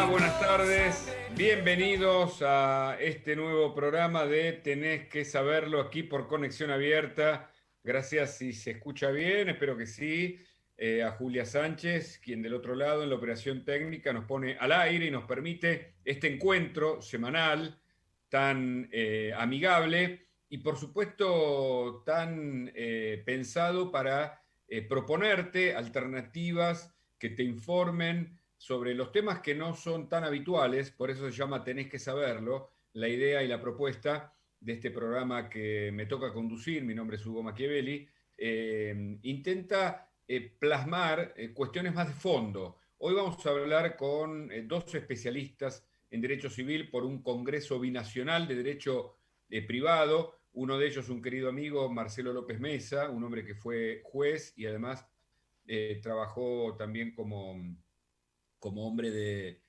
Hola, buenas tardes. Bienvenidos a este nuevo programa de Tenés que saberlo aquí por Conexión Abierta. Gracias si se escucha bien, espero que sí. A Julia Sánchez, quien del otro lado en la operación técnica nos pone al aire y nos permite este encuentro semanal tan amigable y por supuesto tan pensado para proponerte alternativas que te informen sobre los temas que no son tan habituales, por eso se llama Tenés que saberlo, la idea y la propuesta de este programa que me toca conducir, mi nombre es Hugo Machiavelli, intenta plasmar cuestiones más de fondo. Hoy vamos a hablar con dos especialistas en Derecho Civil por un Congreso Binacional de Derecho Privado. Uno de ellos, un querido amigo, Marcelo López Mesa, un hombre que fue juez y además trabajó también como hombre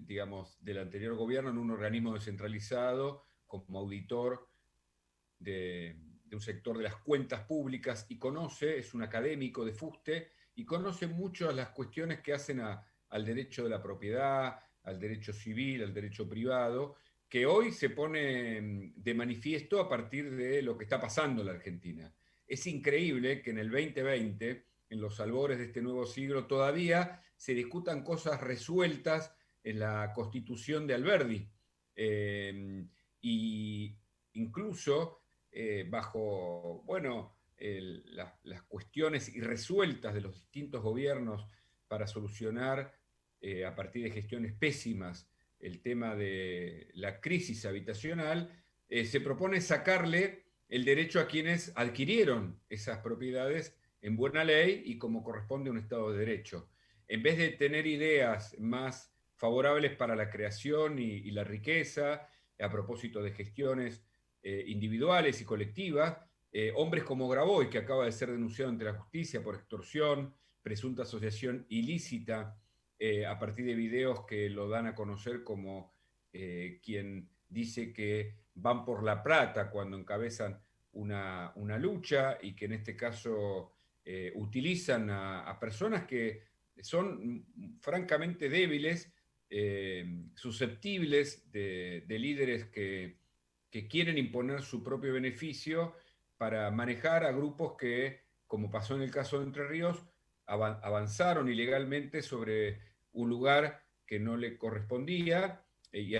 digamos, del anterior gobierno en un organismo descentralizado, como auditor de un sector de las cuentas públicas y conoce, es un académico de fuste y conoce mucho las cuestiones que hacen al derecho de la propiedad, al derecho civil, al derecho privado, que hoy se pone de manifiesto a partir de lo que está pasando en la Argentina. Es increíble que en el 2020, en los albores de este nuevo siglo, todavía se discutan cosas resueltas en la Constitución de Alberdi. Y incluso bajo, bueno, las cuestiones irresueltas de los distintos gobiernos para solucionar a partir de gestiones pésimas el tema de la crisis habitacional, se propone sacarle el derecho a quienes adquirieron esas propiedades en buena ley y como corresponde a un Estado de Derecho. En vez de tener ideas más favorables para la creación y la riqueza, a propósito de gestiones individuales y colectivas, hombres como Grabois, que acaba de ser denunciado ante la justicia por extorsión, presunta asociación ilícita, a partir de videos que lo dan a conocer como quien dice que van por la plata cuando encabezan una lucha y que en este caso utilizan a personas que son francamente débiles, susceptibles de líderes que quieren imponer su propio beneficio para manejar a grupos que, como pasó en el caso de Entre Ríos, avanzaron ilegalmente sobre un lugar que no le correspondía y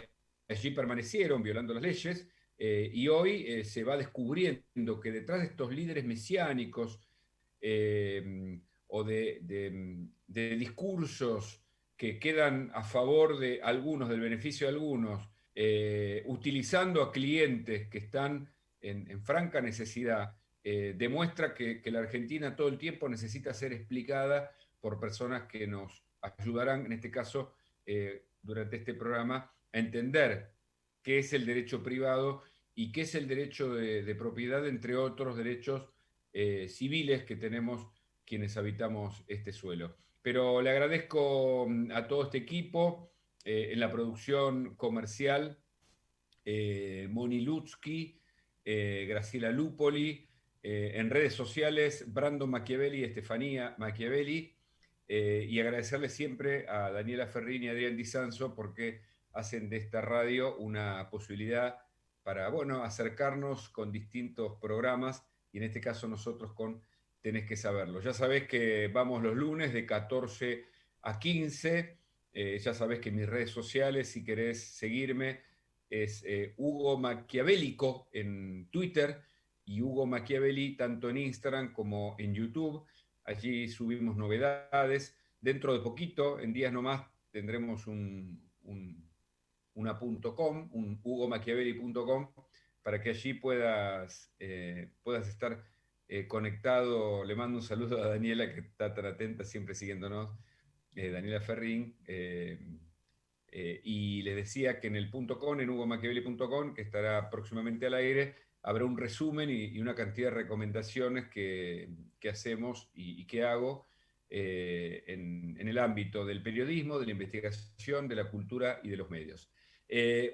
allí permanecieron violando las leyes. Y hoy se va descubriendo que detrás de estos líderes mesiánicos o de discursos que quedan a favor de algunos, del beneficio de algunos, utilizando a clientes que están en franca necesidad, demuestra que la Argentina todo el tiempo necesita ser explicada por personas que nos ayudarán, en este caso, durante este programa, a entender qué es el derecho privado y qué es el derecho de propiedad, entre otros derechos civiles que tenemos quienes habitamos este suelo. Pero le agradezco a todo este equipo en la producción comercial, Moni Lutsky, Graciela Lupoli, en redes sociales, Brandon Machiavelli y Estefanía Machiavelli, y agradecerle siempre a Daniela Ferrini y Adrián Di Sanzo porque hacen de esta radio una posibilidad para, bueno, acercarnos con distintos programas y en este caso nosotros con Tenés que saberlo. Ya sabés que vamos los lunes de 14 a 15. Ya sabés que mis redes sociales, si querés seguirme, es Hugo Maquiavélico en Twitter y Hugo Machiavelli tanto en Instagram como en YouTube. Allí subimos novedades. Dentro de poquito, en días nomás, tendremos una .com, un hugomachiavelli.com, para que allí puedas estar conectado. Le mando un saludo a Daniela, que está tan atenta, siempre siguiéndonos, Daniela Ferrín. Y le decía que en el .com, en hugomachiavelli.com, que estará próximamente al aire, habrá un resumen y una cantidad de recomendaciones que hacemos y que hago en el ámbito del periodismo, de la investigación, de la cultura y de los medios.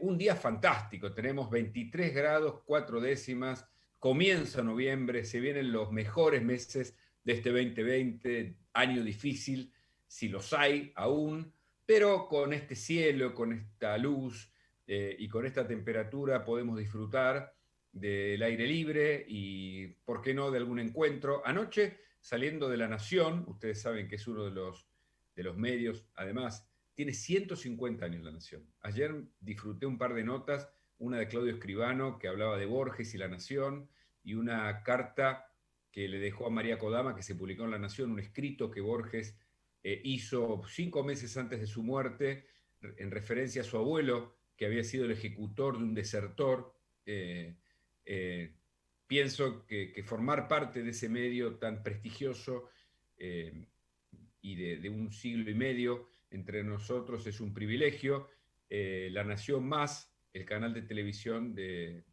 Un día fantástico, tenemos 23 grados, 4 décimas, comienza noviembre, se vienen los mejores meses de este 2020, año difícil, si los hay aún, pero con este cielo, con esta luz y con esta temperatura podemos disfrutar del aire libre y, ¿por qué no?, de algún encuentro. Anoche, saliendo de La Nación, ustedes saben que es uno de los medios, además, tiene 150 años La Nación. Ayer disfruté un par de notas, una de Claudio Escribano, que hablaba de Borges y La Nación, y una carta que le dejó a María Kodama, que se publicó en La Nación, un escrito que Borges hizo 5 meses antes de su muerte, en referencia a su abuelo, que había sido el ejecutor de un desertor. Eh, eh, Pienso que formar parte de ese medio tan prestigioso eh, y de un siglo y medio entre nosotros es un privilegio. La Nación Más, el canal de televisión del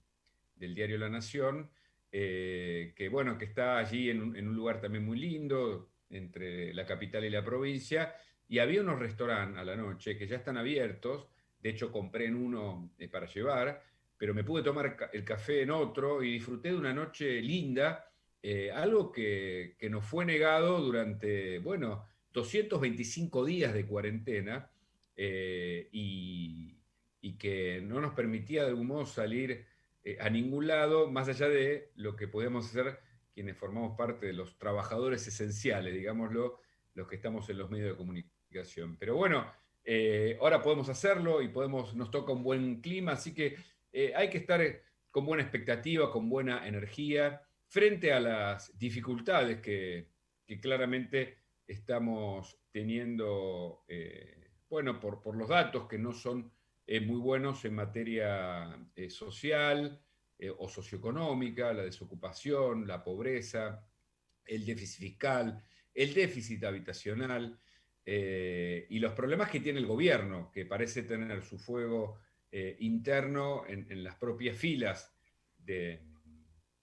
diario La Nación, que bueno, que está allí en un lugar también muy lindo, entre la capital y la provincia, y había unos restaurantes a la noche que ya están abiertos. De hecho compré en uno para llevar, pero me pude tomar el café en otro y disfruté de una noche linda, algo que nos fue negado durante, bueno, 225 días de cuarentena, y que no nos permitía de algún modo salir a ningún lado, más allá de lo que podemos hacer quienes formamos parte de los trabajadores esenciales, digámoslo, los que estamos en los medios de comunicación. Pero bueno, ahora podemos hacerlo y nos toca un buen clima, así que hay que estar con buena expectativa, con buena energía, frente a las dificultades que claramente estamos teniendo, bueno, por los datos que no son muy buenos en materia social o socioeconómica, la desocupación, la pobreza, el déficit fiscal, el déficit habitacional y los problemas que tiene el gobierno, que parece tener su fuego interno en las propias filas de,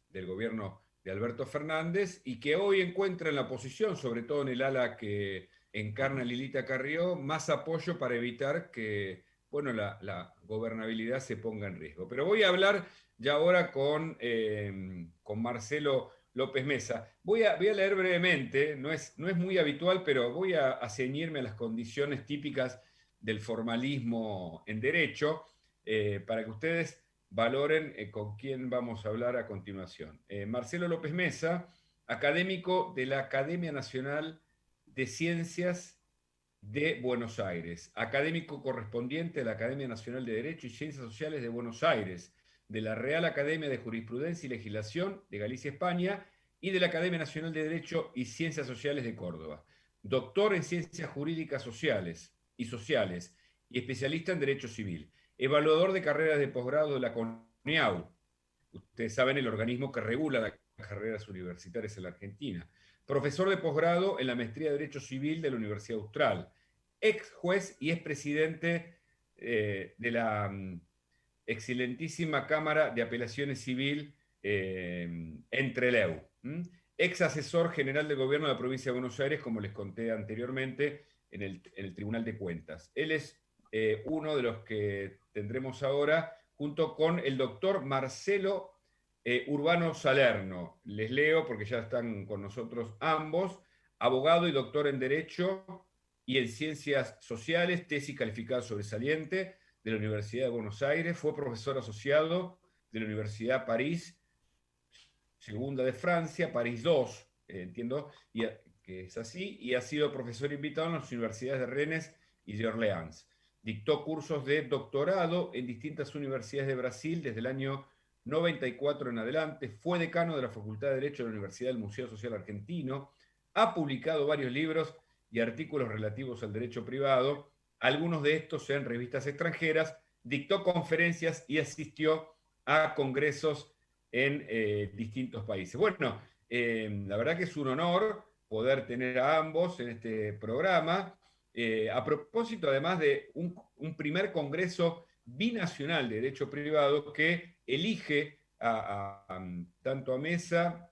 del gobierno de Alberto Fernández y que hoy encuentra en la oposición, sobre todo en el ala que encarna Lilita Carrió, más apoyo para evitar que, bueno, la gobernabilidad se ponga en riesgo. Pero voy a hablar ya ahora con Marcelo López Mesa. Voy a leer brevemente, no es muy habitual, pero voy a ceñirme a las condiciones típicas del formalismo en derecho, para que ustedes valoren con quién vamos a hablar a continuación. Marcelo López Mesa, académico de la Academia Nacional de Ciencias de Buenos Aires, académico correspondiente de la Academia Nacional de Derecho y Ciencias Sociales de Buenos Aires, de la Real Academia de Jurisprudencia y Legislación de Galicia, España, y de la Academia Nacional de Derecho y Ciencias Sociales de Córdoba. Doctor en Ciencias Jurídicas Sociales y especialista en Derecho Civil. Evaluador de carreras de posgrado de la CONEAU. Ustedes saben, el organismo que regula las carreras universitarias en la Argentina. Profesor de posgrado en la Maestría de Derecho Civil de la Universidad Austral. Ex juez y expresidente de la excelentísima Cámara de Apelaciones Civil Entreleu. Ex asesor general del gobierno de la provincia de Buenos Aires, como les conté anteriormente, en el Tribunal de Cuentas. Él es uno de los que tendremos ahora, junto con el doctor Marcelo Urbano Salerno. Les leo porque ya están con nosotros ambos, abogado y doctor en Derecho y en Ciencias Sociales, tesis calificada sobresaliente de la Universidad de Buenos Aires, fue profesor asociado de la Universidad París, segunda de Francia, París II, entiendo, que es así, y ha sido profesor invitado en las universidades de Rennes y de Orleans. Dictó cursos de doctorado en distintas universidades de Brasil desde el año 94 en adelante, fue decano de la Facultad de Derecho de la Universidad del Museo Social Argentino, ha publicado varios libros y artículos relativos al derecho privado, algunos de estos en revistas extranjeras, dictó conferencias y asistió a congresos en distintos países. Bueno, la verdad que es un honor poder tener a ambos en este programa. A propósito, además de un primer congreso binacional de derecho privado que elige tanto a Mesa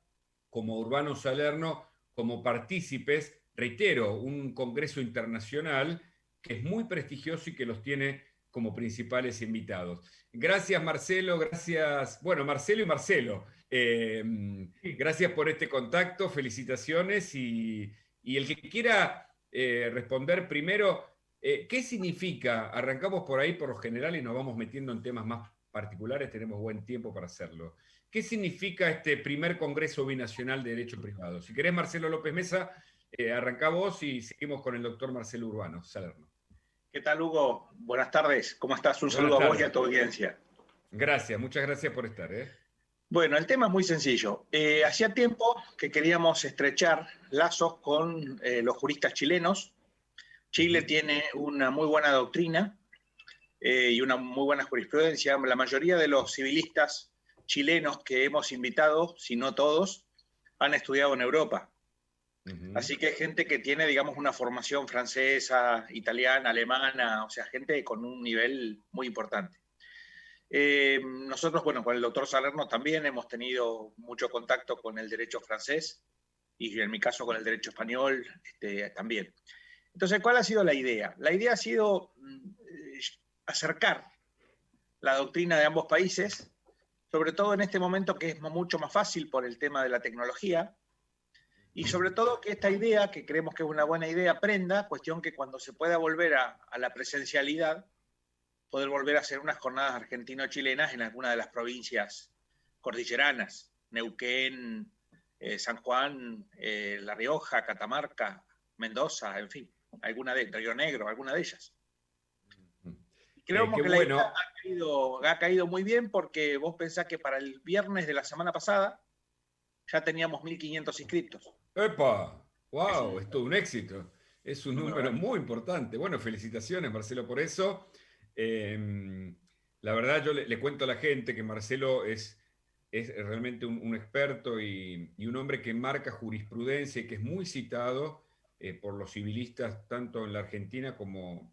como a Urbano Salerno como partícipes, reitero, un congreso internacional que es muy prestigioso y que los tiene como principales invitados. Gracias, Marcelo, gracias, bueno, Marcelo y Marcelo. Gracias por este contacto, felicitaciones y el que quiera responder primero, ¿Qué significa? Arrancamos por ahí por lo general y nos vamos metiendo en temas más particulares, tenemos buen tiempo para hacerlo. ¿Qué significa este primer Congreso Binacional de Derecho Privado? Si querés, Marcelo López Mesa, arrancá vos y seguimos con el doctor Marcelo Urbano Salerno. ¿Qué tal, Hugo? Buenas tardes. ¿Cómo estás? Un Buenas saludo a vos y tardes. a tu audiencia. Gracias, muchas gracias por estar. Bueno, el tema es muy sencillo. Hacía tiempo que queríamos estrechar lazos con los juristas chilenos. Chile tiene una muy buena doctrina y una muy buena jurisprudencia. La mayoría de los civilistas chilenos que hemos invitado, si no todos, han estudiado en Europa. Así que hay gente que tiene, digamos, una formación francesa, italiana, alemana, o sea, gente con un nivel muy importante. Nosotros, bueno, con el doctor Salerno también hemos tenido mucho contacto con el derecho francés y en mi caso con el derecho español también. Entonces, ¿cuál ha sido la idea? La idea ha sido acercar la doctrina de ambos países, sobre todo en este momento que es mucho más fácil por el tema de la tecnología, y sobre todo que esta idea, que creemos que es una buena idea, prenda, cuestión que cuando se pueda volver a la presencialidad, poder volver a hacer unas jornadas argentino-chilenas en alguna de las provincias cordilleranas, Neuquén, San Juan, La Rioja, Catamarca, Mendoza, en fin, alguna de Río Negro, alguna de ellas. Creemos Qué que la idea bueno. ha caído muy bien porque vos pensás que para el viernes de la semana pasada ya teníamos 1.500 inscriptos. ¡Epa! Es ¡Wow! un Es todo un éxito. Es un número número grande. muy importante. Bueno, felicitaciones, Marcelo, por eso. La verdad, yo le cuento a la gente que Marcelo es realmente un experto y un hombre que marca jurisprudencia y que es muy citado por los civilistas, tanto en la Argentina como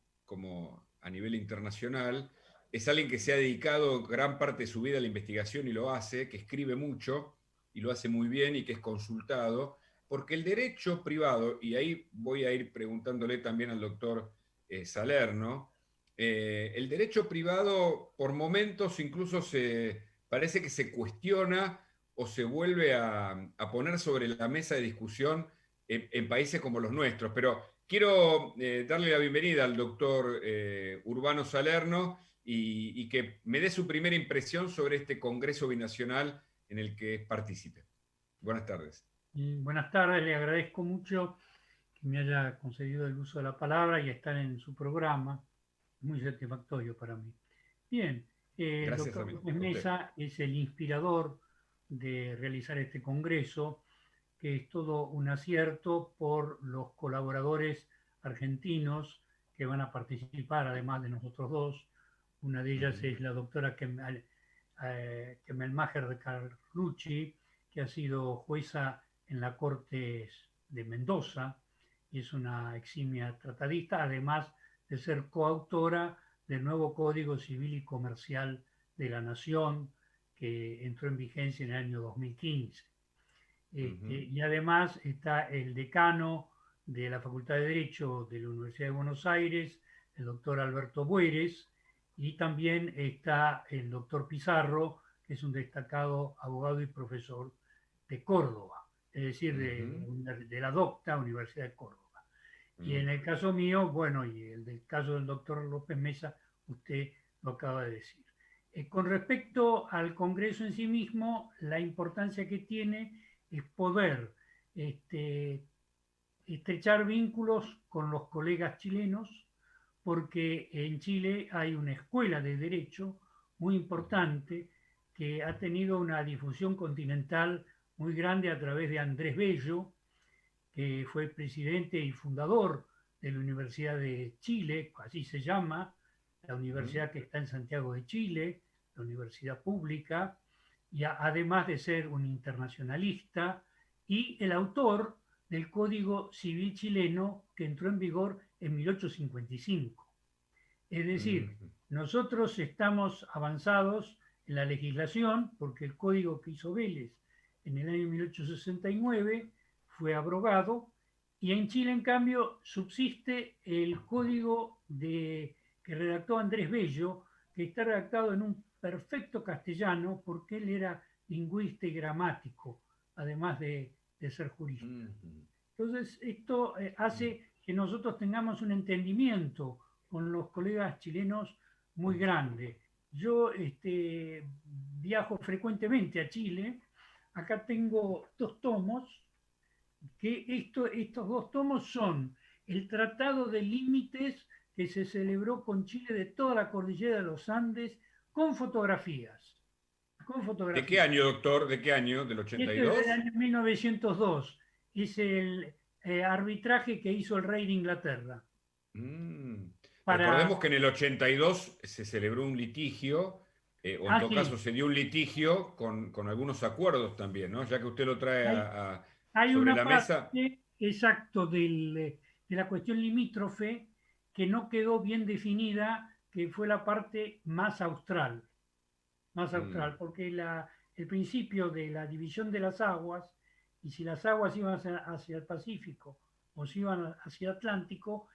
a nivel internacional. Es alguien que se ha dedicado gran parte de su vida a la investigación y lo hace, que escribe mucho y lo hace muy bien y que es consultado, porque el derecho privado, y ahí voy a ir preguntándole también al doctor Salerno, el derecho privado por momentos incluso parece que se cuestiona o se vuelve a poner sobre la mesa de discusión en países como los nuestros. Pero quiero darle la bienvenida al doctor Urbano Salerno y que me dé su primera impresión sobre este Congreso Binacional en el que es partícipe. Buenas tardes. Buenas tardes, le agradezco mucho que me haya concedido el uso de la palabra y estar en su programa. Muy satisfactorio para mí. Bien, el Gracias a doctor mí, López a usted. Mesa es el inspirador de realizar este congreso, que es todo un acierto por los colaboradores argentinos que van a participar, además de nosotros dos. Una de ellas es la doctora Kemelmacher de Carlucci, que ha sido jueza en la Corte de Mendoza y es una eximia tratadista, además de ser coautora del nuevo Código Civil y Comercial de la Nación, que entró en vigencia en el año 2015. Y además está el decano de la Facultad de Derecho de la Universidad de Buenos Aires, el doctor Alberto Bueres, y también está el doctor Pizarro, que es un destacado abogado y profesor de Córdoba, es decir, de la DOCTA, Universidad de Córdoba. Y en el caso mío, bueno, y el del caso del doctor López Mesa, usted lo acaba de decir. Con respecto al Congreso en sí mismo, la importancia que tiene es poder estrechar vínculos con los colegas chilenos, porque en Chile hay una escuela de derecho muy importante que ha tenido una difusión continental muy grande a través de Andrés Bello, que fue presidente y fundador de la Universidad de Chile, así se llama, la universidad que está en Santiago de Chile, la universidad pública, y además de ser un internacionalista y el autor del Código Civil chileno que entró en vigor en 1855. Es decir, nosotros estamos avanzados en la legislación porque el código que hizo Vélez en el año 1869 fue abrogado y en Chile, en cambio, subsiste el código que redactó Andrés Bello, que está redactado en un perfecto castellano porque él era lingüista y gramático, además de ser jurista. Entonces, esto hace que nosotros tengamos un entendimiento con los colegas chilenos muy grande. Yo viajo frecuentemente a Chile. Acá tengo 2 tomos, que estos 2 tomos son el Tratado de Límites que se celebró con Chile de toda la cordillera de los Andes, con fotografías. ¿De qué año, doctor? ¿De qué año? ¿Del Este es 82? del año 1902. Es el arbitraje que hizo el rey de Inglaterra. Recordemos que en el 82 se celebró un litigio, o en todo caso se dio un litigio con algunos acuerdos también, ¿no? Ya que usted lo trae hay sobre una la mesa. parte, exacto, de la cuestión limítrofe que no quedó bien definida, que fue la parte más austral, porque el principio de la división de las aguas, y si las aguas iban hacia el Pacífico o si iban hacia el Atlántico,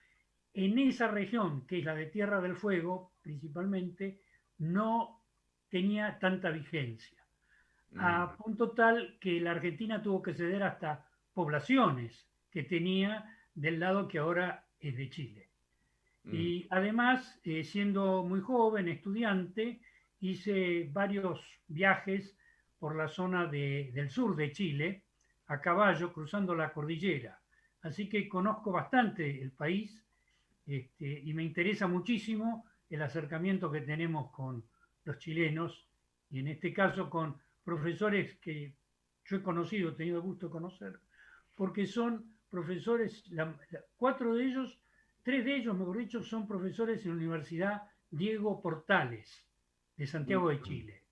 en esa región, que es la de Tierra del Fuego principalmente, no tenía tanta vigencia. A punto tal que la Argentina tuvo que ceder hasta poblaciones que tenía del lado que ahora es de Chile. Y además, siendo muy joven, estudiante, hice varios viajes por la zona del sur de Chile, a caballo, cruzando la cordillera. Así que conozco bastante el país, y me interesa muchísimo el acercamiento que tenemos con los chilenos, y en este caso con profesores que yo he conocido, he tenido el gusto de conocer, porque son profesores, 3 de ellos, mejor dicho, son profesores en la Universidad Diego Portales de Santiago de Chile.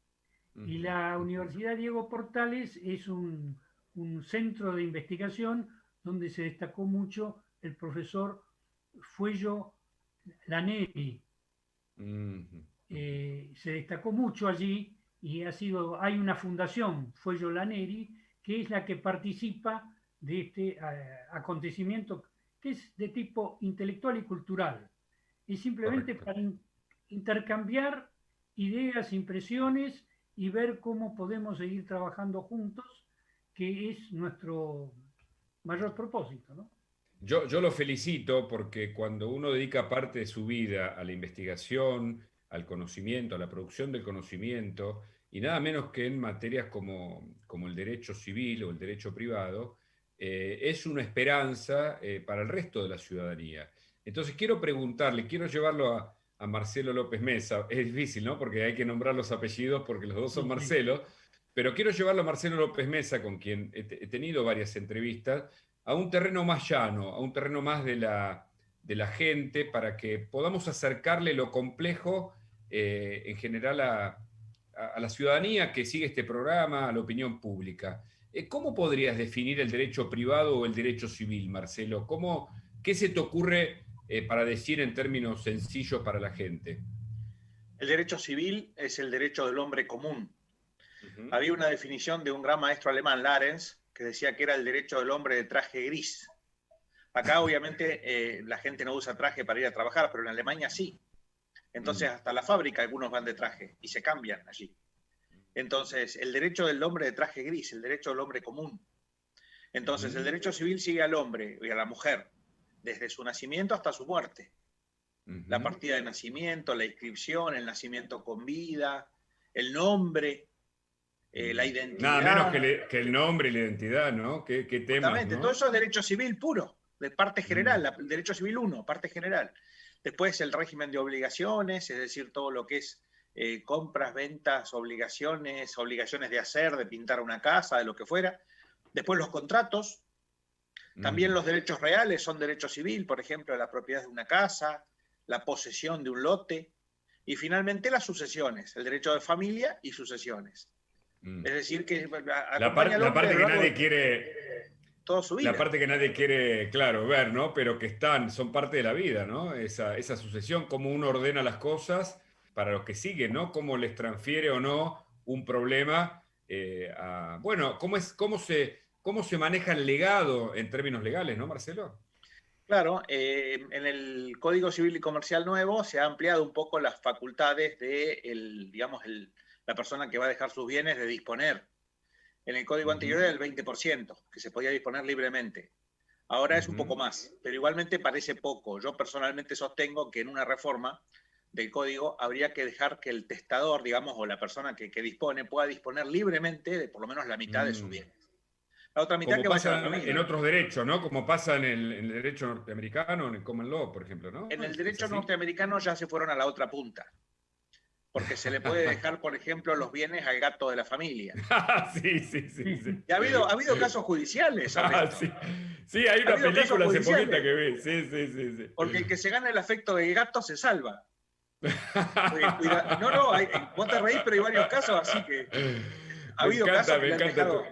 Y la Universidad Diego Portales es un centro de investigación donde se destacó mucho el profesor Fuello Laneri. Se destacó mucho allí, y hay una fundación, Fuello Laneri, que es la que participa de este acontecimiento, que es de tipo intelectual y cultural. Es simplemente para intercambiar ideas, impresiones y ver cómo podemos seguir trabajando juntos, que es nuestro mayor propósito, ¿no? Yo lo felicito porque cuando uno dedica parte de su vida a la investigación, al conocimiento, a la producción del conocimiento, y nada menos que en materias como el derecho civil o el derecho privado, es una esperanza para el resto de la ciudadanía. Entonces quiero preguntarle, quiero llevarlo a Marcelo López Mesa. Es difícil, ¿no? Porque hay que nombrar los apellidos porque los dos son Marcelo, pero quiero llevarlo a Marcelo López Mesa, con quien he tenido varias entrevistas, a un terreno más llano, a un terreno más de la gente, para que podamos acercarle lo complejo en general a la ciudadanía que sigue este programa, a la opinión pública. ¿Cómo podrías definir el derecho privado o el derecho civil, Marcelo? ¿Qué se te ocurre para decir en términos sencillos para la gente? El derecho civil es el derecho del hombre común. Había una definición de un gran maestro alemán, Larens, que decía que era el derecho del hombre de traje gris. Acá obviamente la gente no usa traje para ir a trabajar, pero en Alemania sí. Entonces hasta la fábrica algunos van de traje y se cambian allí. Entonces el derecho del hombre de traje gris, el derecho del hombre común. Entonces el derecho civil sigue al hombre y a la mujer desde su nacimiento hasta su muerte. La partida de nacimiento, la inscripción, el nacimiento con vida, el nombre, la identidad. Nada menos que el nombre y la identidad, ¿no? ¿Qué temas, ¿no? Todo eso es derecho civil puro, de parte general, el derecho civil 1, parte general. Después el régimen de obligaciones, es decir, todo lo que es compras, ventas, obligaciones de hacer, de pintar una casa, de lo que fuera. Después los contratos. También los derechos reales son derecho civil, por ejemplo, la propiedad de una casa, la posesión de un lote. Y finalmente las sucesiones, el derecho de familia y sucesiones. Es decir, que la parte que nadie quiere, toda su vida. La parte que nadie quiere, claro, ver, ¿no? Pero que son parte de la vida, ¿no? Esa sucesión, cómo uno ordena las cosas para los que siguen, ¿no? Cómo les transfiere o no un problema bueno, cómo se maneja el legado en términos legales, ¿no, Marcelo? Claro, en el Código Civil y Comercial nuevo se ha ampliado un poco las facultades de la persona que va a dejar sus bienes de disponer. En el código anterior era el 20%, que se podía disponer libremente. Ahora es un poco más, pero igualmente parece poco. Yo personalmente sostengo que en una reforma del código habría que dejar que el testador, digamos, o la persona que dispone, pueda disponer libremente de por lo menos la mitad de sus bienes. La otra mitad Como que vaya a la pasa en familia. otros derechos, ¿no? Como pasa en el derecho norteamericano, en el common law, por ejemplo, ¿no? En el ¿Es derecho así? norteamericano ya se fueron a la otra punta, porque se le puede dejar, por ejemplo, los bienes al gato de la familia. Sí, sí, sí, sí. Y ha habido casos judiciales sobre esto. Sí. Sí, hay Ha una habido casos película hace poquita judiciales, que vi. Sí, sí, sí, sí. porque el que se gana el afecto del gato se salva. No, no, vos te reís, pero hay varios casos así que ha habido casos que Me le han encanta. dejado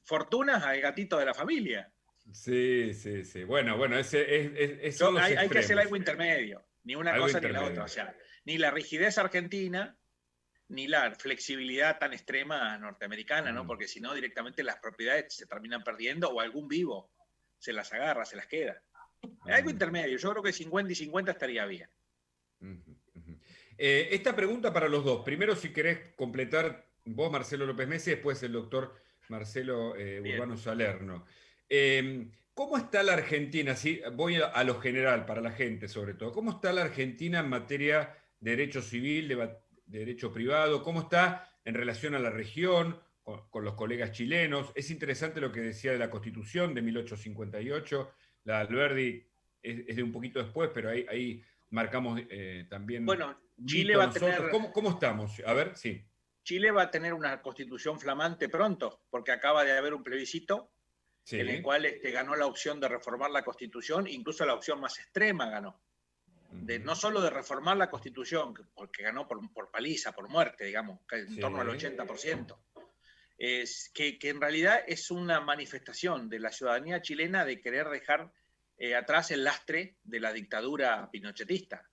fortunas al gatito de la familia. Sí, sí, sí. Bueno, son los Hay que hacer extremos. algo intermedio, ni una Algo cosa ni la otra. intermedio. O sea, ni la rigidez argentina, ni la flexibilidad tan extrema norteamericana, ¿no? Mm, Porque si no, directamente las propiedades se terminan perdiendo o algún vivo se las agarra, se las queda. Algo mm, intermedio, yo creo que 50 y 50 estaría bien. ujú. Esta pregunta para los dos. Primero, si querés completar vos, Marcelo López Messi, después el doctor Marcelo Bien. Urbano Salerno. ¿Cómo está la Argentina? Sí, voy a lo general, para la gente sobre todo. ¿Cómo está la Argentina en materia de derecho civil, de derecho privado? ¿Cómo está en relación a la región, con los colegas chilenos? Es interesante lo que decía de la Constitución de 1858. La Alberdi es de un poquito después, pero ahí marcamos también Bueno, un hito nosotros. ¿Cómo estamos? A ver, sí. Chile va a tener una constitución flamante pronto, porque acaba de haber un plebiscito en el Sí. cual ganó la opción de reformar la constitución, incluso la opción más extrema ganó. No solo de reformar la constitución, porque ganó por paliza, por muerte, digamos, en torno al Sí. 80%, es que en realidad es una manifestación de la ciudadanía chilena de querer dejar atrás el lastre de la dictadura pinochetista.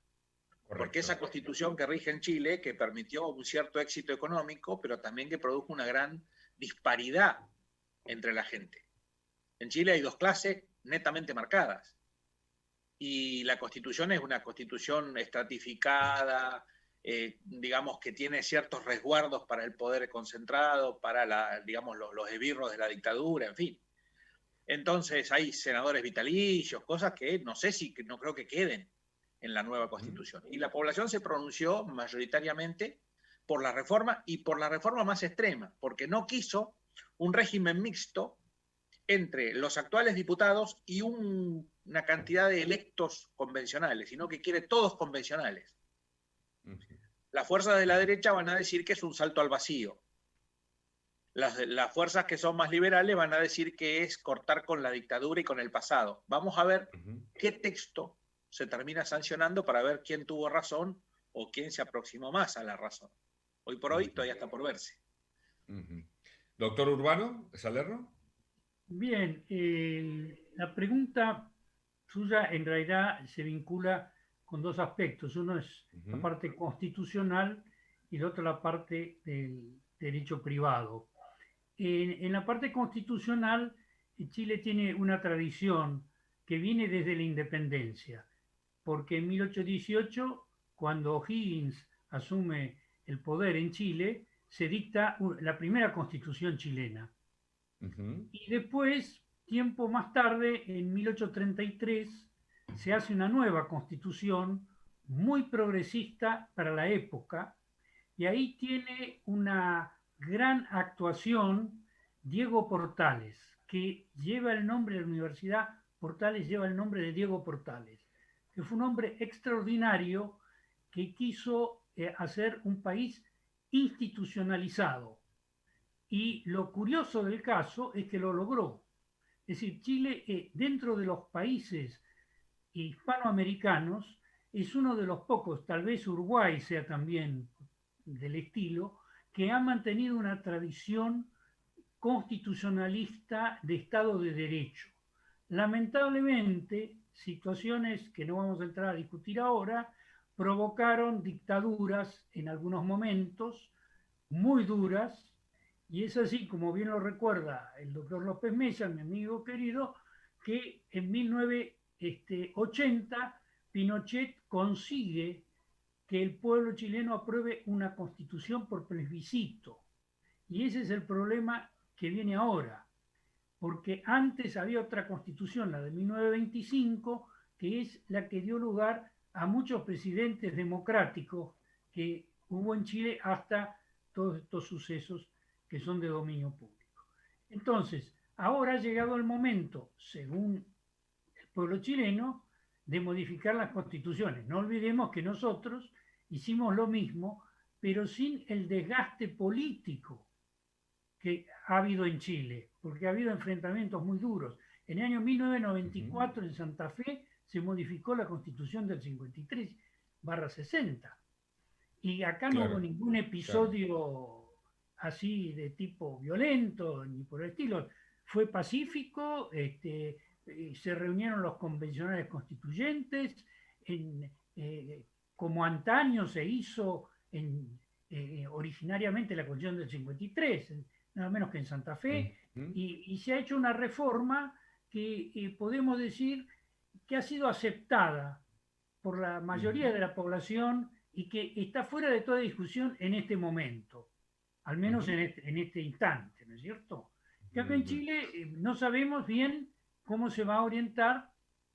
Porque Correcto. esa constitución que rige en Chile, que permitió un cierto éxito económico, pero también que produjo una gran disparidad entre la gente. En Chile hay dos clases netamente marcadas. Y la constitución es una constitución estratificada, digamos que tiene ciertos resguardos para el poder concentrado, para digamos, los esbirros de la dictadura, en fin. Entonces hay senadores vitalicios, cosas que no creo que queden en la nueva constitución. Y la población se pronunció mayoritariamente por la reforma y por la reforma más extrema, porque no quiso un régimen mixto entre los actuales diputados y una cantidad de electos convencionales, sino que quiere todos convencionales. Las fuerzas de la derecha van a decir que es un salto al vacío. Las fuerzas que son más liberales van a decir que es cortar con la dictadura y con el pasado. Vamos a ver qué texto se termina sancionando para ver quién tuvo razón o quién se aproximó más a la razón. Hoy por hoy todavía está por verse. Doctor Urbano Salerno. Bien, la pregunta suya en realidad se vincula con dos aspectos. Uno es la parte constitucional y el otro la parte del derecho privado. En la parte constitucional, Chile tiene una tradición que viene desde la independencia, porque en 1818, cuando O'Higgins asume el poder en Chile, se dicta la primera constitución chilena. Y después, tiempo más tarde, en 1833, se hace una nueva constitución muy progresista para la época, y ahí tiene una gran actuación Diego Portales, que lleva el nombre de la Universidad Portales, lleva el nombre de Diego Portales, que fue un hombre extraordinario que quiso hacer un país institucionalizado. Y lo curioso del caso es que lo logró. Es decir, Chile, dentro de los países hispanoamericanos, es uno de los pocos, tal vez Uruguay sea también del estilo, que ha mantenido una tradición constitucionalista de Estado de Derecho. Lamentablemente, situaciones que no vamos a entrar a discutir ahora provocaron dictaduras en algunos momentos muy duras, y es así, como bien lo recuerda el doctor López Mesa, mi amigo querido, que en 1980 Pinochet consigue que el pueblo chileno apruebe una constitución por plebiscito. Y ese es el problema que viene ahora, porque antes había otra constitución, la de 1925, que es la que dio lugar a muchos presidentes democráticos que hubo en Chile hasta todos estos sucesos que son de dominio público. Entonces, ahora ha llegado el momento, según el pueblo chileno, de modificar las constituciones. No olvidemos que nosotros hicimos lo mismo, pero sin el desgaste político que ha habido en Chile, porque ha habido enfrentamientos muy duros. En el año 1994 en Santa Fe se modificó la Constitución del 53/60 y acá no hubo ningún episodio así de tipo violento ni por el estilo. Fue pacífico, se reunieron los convencionales constituyentes, como antaño se hizo originariamente la Constitución del 53, nada menos que en Santa Fe, y se ha hecho una reforma que podemos decir que ha sido aceptada por la mayoría de la población y que está fuera de toda discusión en este momento, al menos en este instante, ¿no es cierto? Que acá en Chile no sabemos bien cómo se va a orientar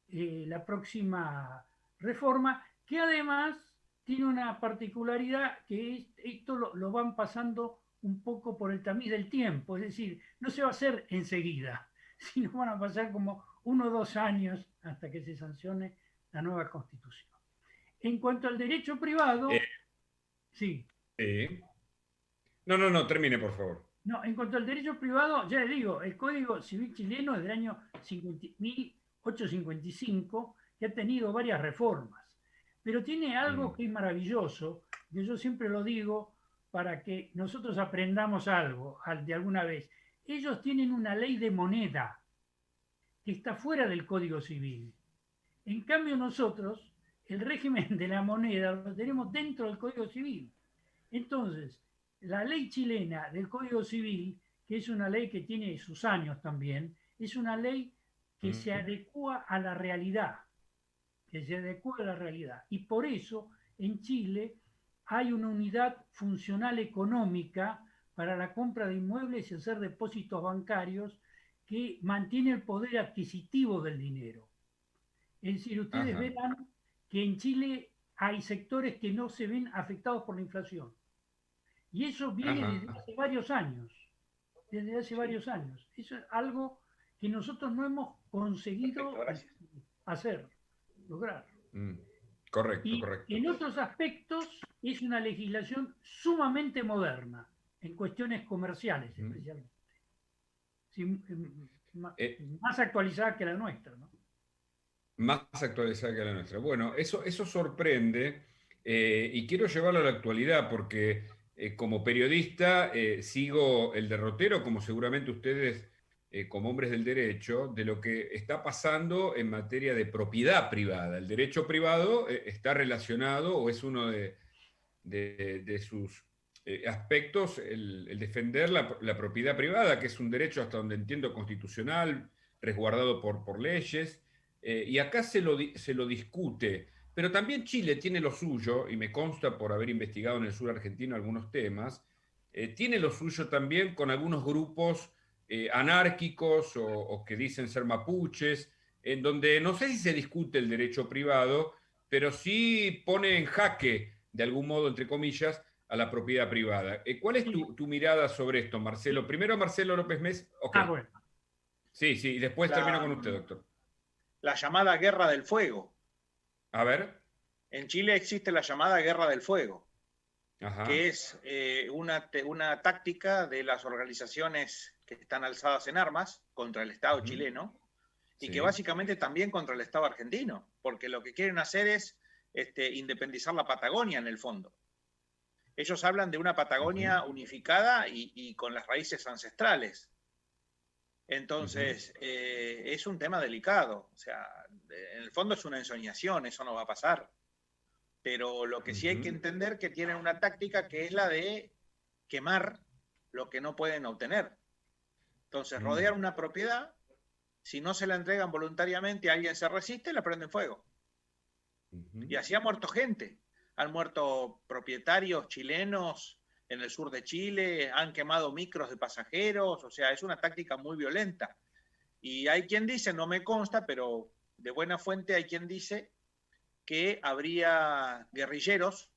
la próxima reforma, que además tiene una particularidad, que es, esto lo van pasando un poco por el tamiz del tiempo, es decir, no se va a hacer enseguida, sino van a pasar como 1 o 2 años hasta que se sancione la nueva Constitución. En cuanto al derecho privado, sí. No, termine, por favor. No, en cuanto al derecho privado, ya le digo, el Código Civil chileno es del año 1855, que ha tenido varias reformas, pero tiene algo que es maravilloso, que yo siempre lo digo para que nosotros aprendamos algo de alguna vez. Ellos tienen una ley de moneda que está fuera del Código Civil. En cambio nosotros, el régimen de la moneda lo tenemos dentro del Código Civil. Entonces, la ley chilena del Código Civil, que es una ley que tiene sus años también, es una ley que se adecua a la realidad, Y por eso en Chile hay una unidad funcional económica para la compra de inmuebles y hacer depósitos bancarios que mantiene el poder adquisitivo del dinero. Es decir, ustedes verán que en Chile hay sectores que no se ven afectados por la inflación. Y eso viene desde hace varios años. Eso es algo que nosotros no hemos conseguido lograr. Correcto. En otros aspectos es una legislación sumamente moderna, en cuestiones comerciales especialmente. Más actualizada que la nuestra, ¿no? Más actualizada que la nuestra. Bueno, eso sorprende y quiero llevarlo a la actualidad porque como periodista sigo el derrotero, como seguramente ustedes como hombres del derecho, de lo que está pasando en materia de propiedad privada. El derecho privado está relacionado o es uno de sus aspectos el defender la propiedad privada, que es un derecho hasta donde entiendo constitucional, resguardado por leyes. Y acá se lo discute, pero también Chile tiene lo suyo, y me consta por haber investigado en el sur argentino algunos temas, tiene lo suyo también con algunos grupos anárquicos o que dicen ser mapuches, en donde no sé si se discute el derecho privado, pero sí pone en jaque, de algún modo, entre comillas, a la propiedad privada. ¿Cuál es tu mirada sobre esto, Marcelo? Primero Marcelo López Mes. Okay. Bueno. Sí, y después termino con usted, doctor. La llamada Guerra del Fuego. A ver. En Chile existe la llamada Guerra del Fuego, que es una táctica de las organizaciones que están alzadas en armas contra el Estado chileno y que básicamente también contra el Estado argentino, porque lo que quieren hacer es independizar la Patagonia en el fondo. Ellos hablan de una Patagonia unificada y con las raíces ancestrales. Entonces, es un tema delicado. O sea, en el fondo es una ensoñación, eso no va a pasar. Pero lo que sí hay que entender que tienen una táctica que es la de quemar lo que no pueden obtener. Entonces, rodean una propiedad, si no se la entregan voluntariamente, alguien se resiste y la prenden fuego. Y así ha muerto gente. Han muerto propietarios chilenos en el sur de Chile, han quemado micros de pasajeros, o sea, es una táctica muy violenta. Y hay quien dice, no me consta, pero de buena fuente hay quien dice que habría guerrilleros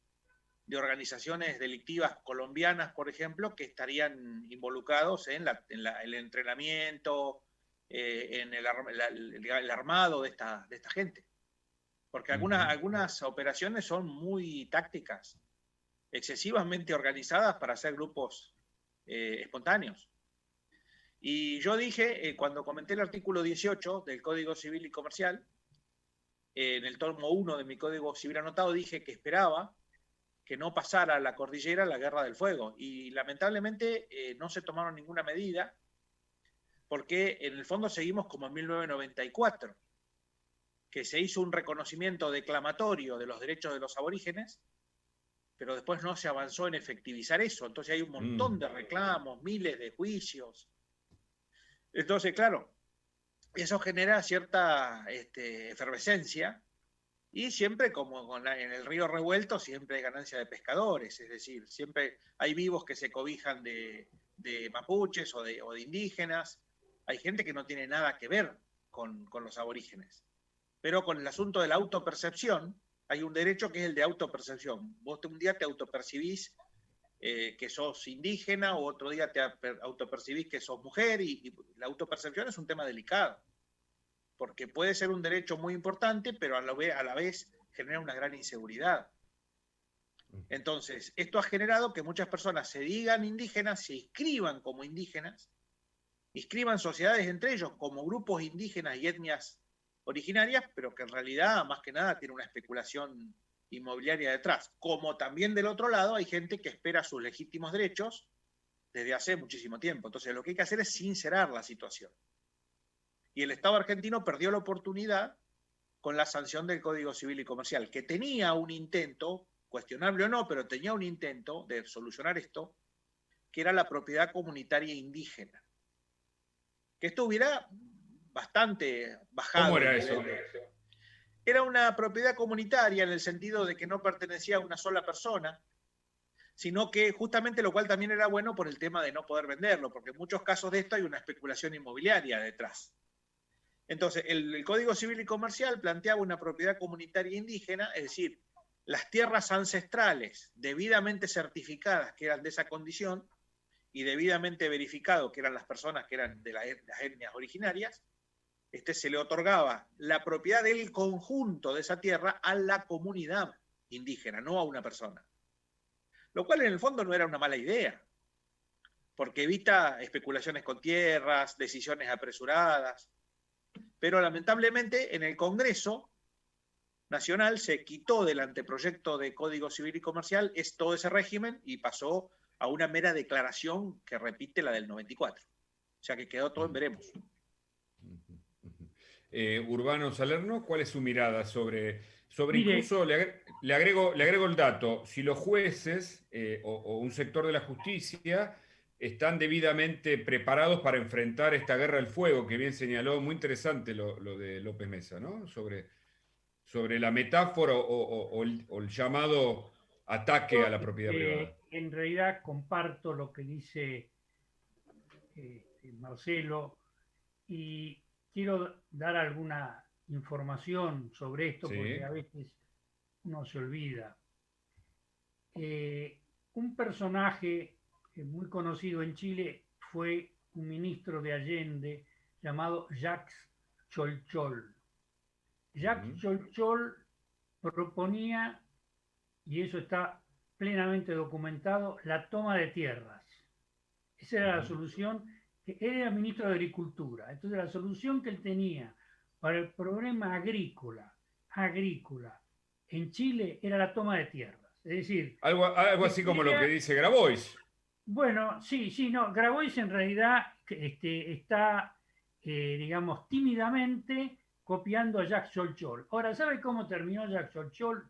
de organizaciones delictivas colombianas, por ejemplo, que estarían involucrados en el entrenamiento, en el armado de esta gente. Porque algunas operaciones son muy tácticas, excesivamente organizadas para hacer grupos espontáneos. Y yo dije, cuando comenté el artículo 18 del Código Civil y Comercial, en el tomo 1 de mi Código Civil anotado, dije que esperaba que no pasara a la cordillera la Guerra del Fuego. Y lamentablemente no se tomaron ninguna medida, porque en el fondo seguimos como en 1994, que se hizo un reconocimiento declamatorio de los derechos de los aborígenes, pero después no se avanzó en efectivizar eso. Entonces hay un montón de reclamos, miles de juicios. Entonces, claro, eso genera cierta efervescencia, y siempre como en el río revuelto siempre hay ganancia de pescadores, es decir, siempre hay vivos que se cobijan de mapuches o de indígenas. Hay gente que no tiene nada que ver con los aborígenes. Pero con el asunto de la autopercepción, hay un derecho que es el de autopercepción. Vos un día te autopercibís que sos indígena, o otro día te autopercibís que sos mujer, y la autopercepción es un tema delicado, porque puede ser un derecho muy importante, pero a la vez genera una gran inseguridad. Entonces, esto ha generado que muchas personas se digan indígenas, se inscriban como indígenas, inscriban sociedades entre ellos como grupos indígenas y etnias originarias, pero que en realidad, más que nada, tiene una especulación inmobiliaria detrás. Como también del otro lado hay gente que espera sus legítimos derechos desde hace muchísimo tiempo. Entonces, lo que hay que hacer es sincerar la situación. Y el Estado argentino perdió la oportunidad con la sanción del Código Civil y Comercial, que tenía un intento, cuestionable o no, pero tenía un intento de solucionar esto, que era la propiedad comunitaria indígena. Que esto hubiera bastante bajado. ¿Cómo era eso? Era una propiedad comunitaria en el sentido de que no pertenecía a una sola persona, sino que justamente, lo cual también era bueno por el tema de no poder venderlo, porque en muchos casos de esto hay una especulación inmobiliaria detrás. Entonces, el Código Civil y Comercial planteaba una propiedad comunitaria indígena, es decir, las tierras ancestrales debidamente certificadas que eran de esa condición y debidamente verificado que eran las personas que eran de las etnias originarias, se le otorgaba la propiedad del conjunto de esa tierra a la comunidad indígena, no a una persona. Lo cual en el fondo no era una mala idea, porque evita especulaciones con tierras, decisiones apresuradas. Pero lamentablemente en el Congreso Nacional se quitó del anteproyecto de Código Civil y Comercial todo ese régimen y pasó a una mera declaración que repite la del 94. O sea que quedó todo en veremos. Urbano Salerno, ¿cuál es su mirada sobre Mire, incluso, le agrego el dato, si los jueces o un sector de la justicia están debidamente preparados para enfrentar esta guerra del fuego, que bien señaló, muy interesante lo de López Mesa, ¿no? Sobre la metáfora o el llamado ataque a la propiedad privada. en realidad comparto lo que dice Marcelo, y quiero dar alguna información sobre esto, Sí. porque a veces uno se olvida. Un personaje muy conocido en Chile fue un ministro de Allende llamado Jacques Cholchol. Jacques Cholchol proponía, y eso está plenamente documentado, la toma de tierras. Esa era la solución, que él era ministro de Agricultura. Entonces la solución que él tenía para el problema agrícola en Chile era la toma de tierras. Es decir, Algo así como lo que dice Grabois. bueno, sí, no, Grabois en realidad está, digamos, tímidamente copiando a Jacques Cholchol. Ahora, ¿sabe cómo terminó Jacques Cholchol?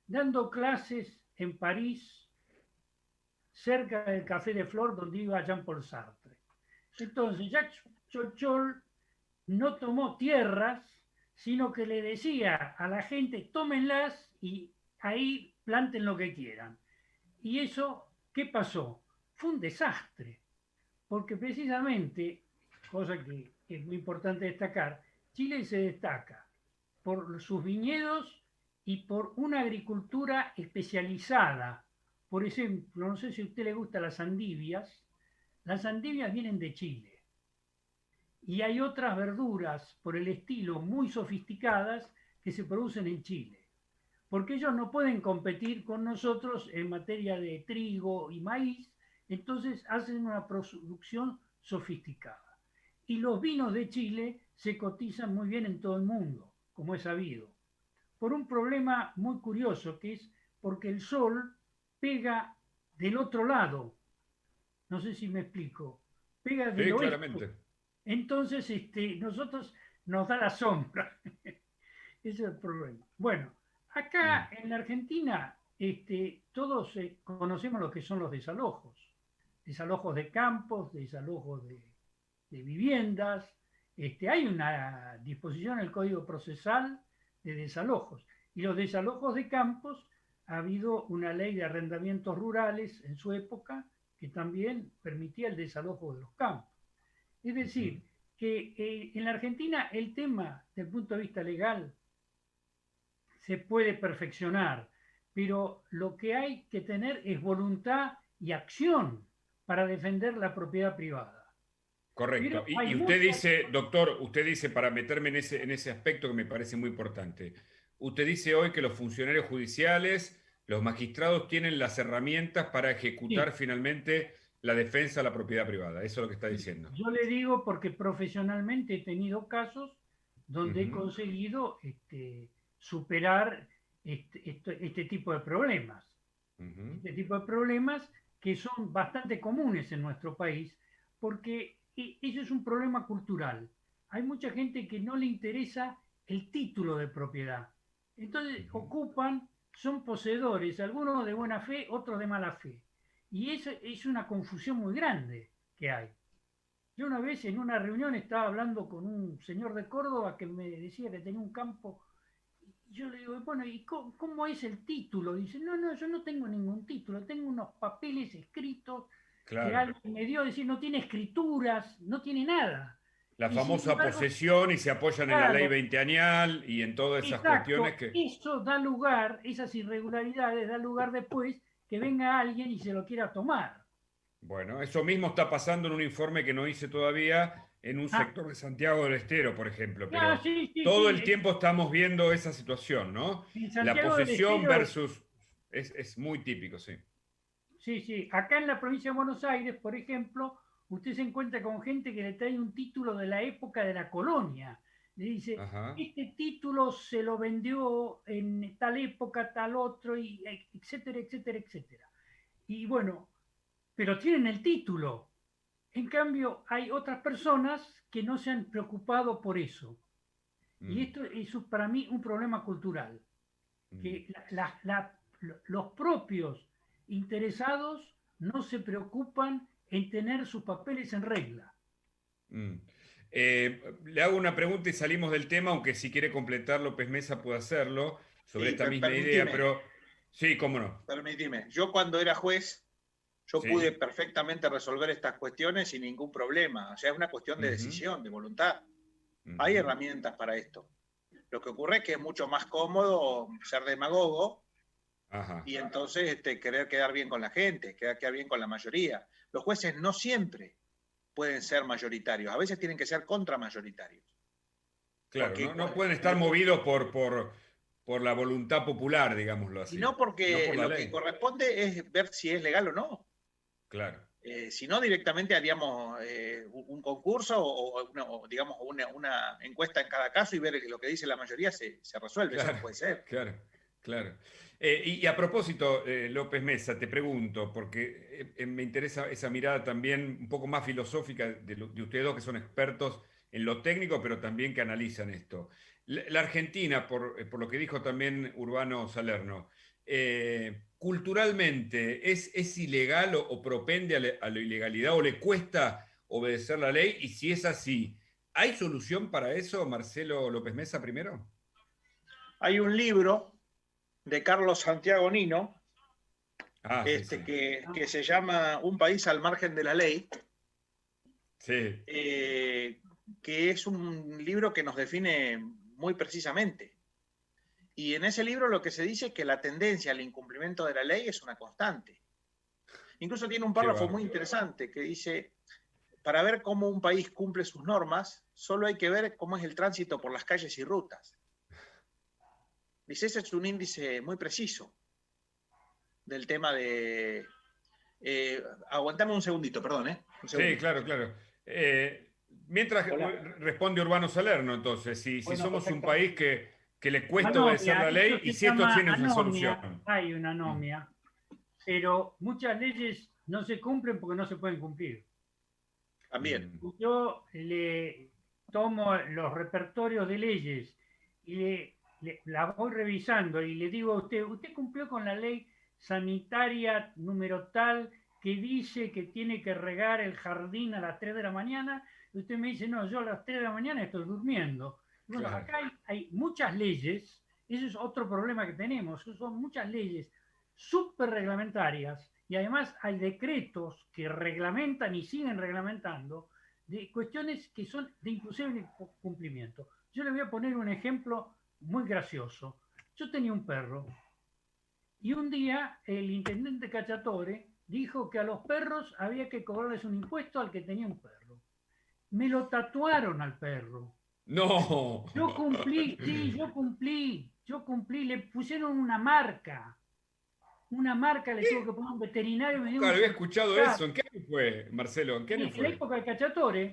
Dando clases en París, cerca del Café de Flore, donde iba Jean-Paul Sartre. Entonces, Jacques Cholchol no tomó tierras, sino que le decía a la gente, tómenlas y ahí planten lo que quieran. Y eso, ¿qué pasó? Fue un desastre, porque precisamente, cosa que es muy importante destacar, Chile se destaca por sus viñedos y por una agricultura especializada. Por ejemplo, no sé si a usted le gustan las endivias vienen de Chile. Y hay otras verduras por el estilo muy sofisticadas que se producen en Chile. Porque ellos no pueden competir con nosotros en materia de trigo y maíz, entonces hacen una producción sofisticada. Y los vinos de Chile se cotizan muy bien en todo el mundo, como es sabido, por un problema muy curioso, que es porque el sol pega del otro lado. No sé si me explico. Pega del Sí, oeste. claramente. Entonces, nosotros nos da la sombra. Ese es el problema. Bueno, acá Mm. en la Argentina, todos conocemos lo que son los desalojos de campos, desalojos de viviendas. Hay una disposición en el Código Procesal de desalojos. Y los desalojos de campos, ha habido una ley de arrendamientos rurales en su época que también permitía el desalojo de los campos. Es decir, que en la Argentina el tema, desde el punto de vista legal, se puede perfeccionar, pero lo que hay que tener es voluntad y acción para defender la propiedad privada. Correcto. Pero hay Y usted muchas... dice, doctor, usted dice, para meterme en ese aspecto que me parece muy importante, usted dice hoy que los funcionarios judiciales, los magistrados tienen las herramientas para ejecutar Sí, finalmente la defensa de la propiedad privada. Eso es lo que está sí. diciendo. Yo le digo porque profesionalmente he tenido casos donde he Ujú, conseguido superar este tipo de problemas. ujú, Este tipo de problemas que son bastante comunes en nuestro país, porque eso es un problema cultural. Hay mucha gente que no le interesa el título de propiedad. Entonces ujú. ocupan, son poseedores, algunos de buena fe, otros de mala fe. Y eso es una confusión muy grande que hay. Yo una vez en una reunión estaba hablando con un señor de Córdoba que me decía que tenía un campo. Yo le digo, bueno, ¿y cómo es el título? Dice, no, no, yo no tengo ningún título, tengo unos papeles escritos que Claro. alguien me dio, decir, no tiene escrituras, no tiene nada. La Y sin famosa embargo, posesión y se apoyan en la ley claro, veinteañal y en todas esas cuestiones exacto, que... eso da lugar, esas irregularidades da lugar después que venga alguien y se lo quiera tomar. Bueno, eso mismo está pasando en un informe que no hice todavía en un Ah, sector de Santiago del Estero, por ejemplo, ah, pero sí, sí, todo el sí, tiempo estamos viendo esa situación, ¿no? en La Santiago del posesión Estero, versus... Es muy típico, sí. sí, sí, acá en la provincia de Buenos Aires, por ejemplo, usted se encuentra con gente que le trae un título de la época de la colonia. Le dice, Ajá. este título se lo vendió en tal época, tal otro, y etcétera, etcétera, etcétera. Y bueno, pero tienen el título. En cambio, hay otras personas que no se han preocupado por eso. Y Mm, esto es para mí un problema cultural, mm, que los propios interesados no se preocupan en tener sus papeles en regla. mm. Le hago una pregunta y salimos del tema, aunque si quiere completar López Mesa puede hacerlo sobre Sí, esta misma idea, permitime, pero sí, cómo no. permitime. Yo cuando era juez, yo pude Sí. perfectamente resolver estas cuestiones sin ningún problema. O sea, es una cuestión de Ujú, decisión, de voluntad. Hay ujú. herramientas para esto. Lo que ocurre es que es mucho más cómodo ser demagogo Ajá. y entonces querer quedar bien con la gente, quedar bien con la mayoría. Los jueces no siempre pueden ser mayoritarios, a veces tienen que ser contramayoritarios. Claro, Porque no, no pueden estar movidos por la voluntad popular, digámoslo y así, no no porque por la lo que ley. corresponde es ver si es legal o no. Claro, Si no, directamente haríamos un concurso o digamos una encuesta en cada caso y ver que lo que dice la mayoría se resuelve. Eso claro, no puede ser. claro, claro. Y a propósito, López Mesa, te pregunto, porque me interesa esa mirada también un poco más filosófica de ustedes dos que son expertos en lo técnico, pero también que analizan esto. La Argentina, por lo que dijo también Urbano Salerno, culturalmente, ¿es ilegal o propende a la ilegalidad o le cuesta obedecer la ley? Y si es así, ¿hay solución para eso, Marcelo López Mesa, primero? Hay un libro de Carlos Santiago Nino Ah, sí, sí. que se llama Un país al margen de la ley, Sí. eh, que es un libro que nos define muy precisamente. Y en ese libro lo que se dice es que la tendencia al incumplimiento de la ley es una constante. Incluso tiene un párrafo muy interesante que dice, para ver cómo un país cumple sus normas, solo hay que ver cómo es el tránsito por las calles y rutas. Dice, ese es un índice muy preciso del tema de... aguantame un segundito, perdón, un segundito. Sí, claro, claro. Mientras responde Urbano Salerno, entonces, si somos un país que le cuesta obedecer la ley y si esto tiene una solución. Hay una anomia, pero muchas leyes no se cumplen porque no se pueden cumplir. También. Yo le tomo los repertorios de leyes y las voy revisando y le digo a usted cumplió con la ley sanitaria número tal que dice que tiene que regar el jardín a las 3 de la mañana, y usted me dice, no, yo a las 3 de la mañana estoy durmiendo. Bueno, claro. Acá hay muchas leyes, eso es otro problema que tenemos, son muchas leyes súper reglamentarias, y además hay decretos que reglamentan y siguen reglamentando de cuestiones que son de inclusive cumplimiento. Yo le voy a poner un ejemplo muy gracioso. Yo tenía un perro, y un día el intendente Cacciatore dijo que a los perros había que cobrarles un impuesto al que tenía un perro. Me lo tatuaron al perro. No. Yo cumplí, sí, yo cumplí, le pusieron una marca. Una marca le tuvo que poner un veterinario. Claro, había escuchado eso. ¿En qué año fue, Marcelo? ¿En qué año fue? En la época de Cacciatore.